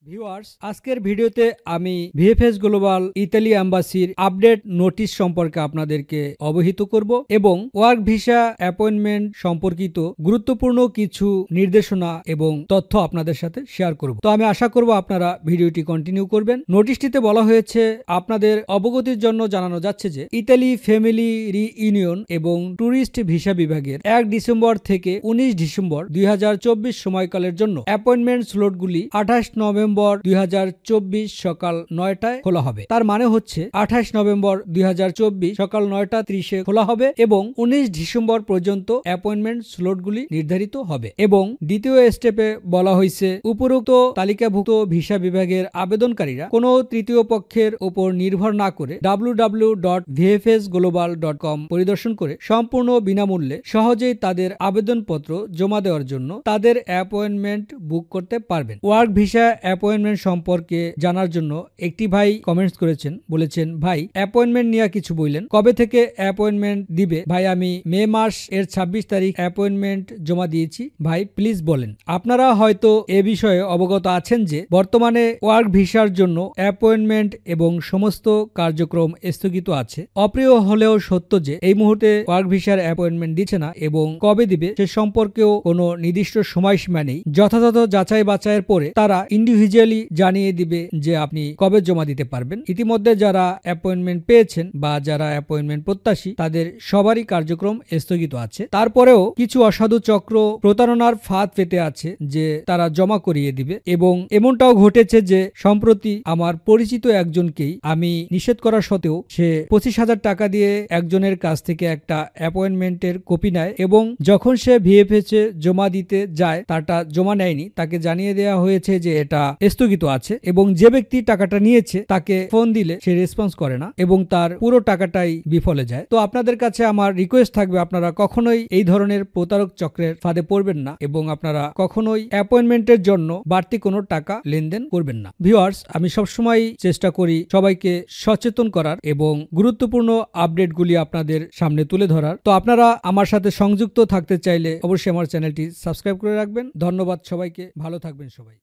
Viewers, আজকের ভিডিওতে আমি ভিএফএস গ্লোবাল ইতালি অ্যাম্বাসির আপডেট নোটিশ সম্পর্কে আপনাদেরকে অবহিত করব এবং ওয়ার্ক ভিসা অ্যাপয়েন্টমেন্ট সম্পর্কিত গুরুত্বপূর্ণ কিছু নির্দেশনা এবং তথ্য আপনাদের সাথে শেয়ার করব। তো আমি আশা করব আপনারা ভিডিওটি কন্টিনিউ করবেন। নোটিশটিতে বলা হয়েছে, আপনাদের অবগতির জন্য জানানো যাচ্ছে যে ইতালি ফ্যামিলি রিইউনিয়ন এবং ট্যুরিস্ট ভিসা বিভাগের 1 ডিসেম্বর থেকে 19 ডিসেম্বর 2024 সময়কালের জন্য অ্যাপয়েন্টমেন্ট স্লটগুলি 28 নভেম্বর 2024 সকাল 9টায় খোলা হবে। তার মানে হচ্ছে 28 নভেম্বর 2024 সকাল 9:30 খোলা হবে এবং 19 ডিসেম্বর পর্যন্ত অ্যাপয়েন্টমেন্ট স্লটগুলি নির্ধারিত হবে। এবং দ্বিতীয় স্টেপে বলা হয়েছে, উপরোক্ত তালিকাভুক্ত ভিসা বিভাগের আবেদনকারীরা কোনো তৃতীয় পক্ষের উপর নির্ভর না করে www.vfsglobal.com পরিদর্শন করে সম্পূর্ণ বিনামূল্যে সহজেই তাদের আবেদনপত্র জমা দেওয়ার জন্য তাদের অ্যাপয়েন্টমেন্ট বুক করতে পারবেন। ওয়ার্ক ভিসা অ্যাপয়েন্টমেন্ট সম্পর্কে জানার জন্য একটি ভাই কমেন্টস করেছেন, বলেছেন, ভাই অ্যাপয়েন্টমেন্ট নিয়ে কিছু বললেন, কবে থেকে অ্যাপয়েন্টমেন্ট দিবে? ভাই আমি মে মাস এর 26 তারিখ অ্যাপয়েন্টমেন্ট জমা দিয়েছি, ভাই প্লিজ বলেন। আপনারা হয়তো এ বিষয়ে অবগত আছেন যে বর্তমানে ওয়ার্ক ভিসার জন্য অ্যাপয়েন্টমেন্ট এবং সমস্ত কার্যক্রম স্থগিত আছে। অপ্রিয় হলেও সত্য যে এই মুহূর্তে ওয়ার্ক ভিসার অ্যাপয়েন্টমেন্ট দিচ্ছে না এবং কবে দিবে সে সম্পর্কেও কোনো নির্দিষ্ট সময়সীমা নেই। যথাযথ যাচাই বাছাইয়ের পরে তারা ইন্ডিভিজুয়ালি জানিয়ে দিবে যে আপনি কবে জমা দিতে পারবেন। ইতিমধ্যে যারা অ্যাপয়েন্টমেন্ট পেয়েছেন বা যারা অ্যাপয়েন্টমেন্ট প্রত্যাশী তাদের সবারই কার্যক্রম স্থগিত আছে। তারপরেও কিছু অসাধু চক্র প্রতারণার ফাঁদ পেতে আছে যে তারা জমা করিয়ে দিবে এবং এমনটাও ঘটেছে যে সম্প্রতি আমার পরিচিত একজনকেই আমি নিষেধ করা সত্ত্বেও সে 25,000 টাকা দিয়ে একজনের কাছ থেকে একটা অ্যাপয়েন্টমেন্টের কপি নেয় এবং যখন সে ভিএফএস এ জমা দিতে যায় তারটা জমা নেয়নি, তাকে জানিয়ে দেওয়া হয়েছে যে এটা স্থগিত আছে এবং যে ব্যক্তি টাকাটা নিয়েছে তাকে ফোন দিলে সে রেসপন্স করে না এবং তার পুরো টাকাটাই বিফলে যায়। তো আপনাদের কাছে আমার রিকোয়েস্ট থাকবে, আপনারা কখনোই এই ধরনের প্রতারক চক্রের ফাঁদে পড়বেন না এবং আপনারা কখনোই অ্যাপয়েন্টমেন্টের জন্য বাড়তি কোনো টাকা লেনদেন করবেন না। ভিউয়ার্স, আমি সবসময় চেষ্টা করি সবাইকে সচেতন করার এবং গুরুত্বপূর্ণ আপডেটগুলি আপনাদের সামনে তুলে ধরার। তো আপনারা আমার সাথে সংযুক্ত থাকতে চাইলে অবশ্যই আমার চ্যানেলটি সাবস্ক্রাইব করে রাখবেন। ধন্যবাদ সবাইকে, ভালো থাকবেন সবাই।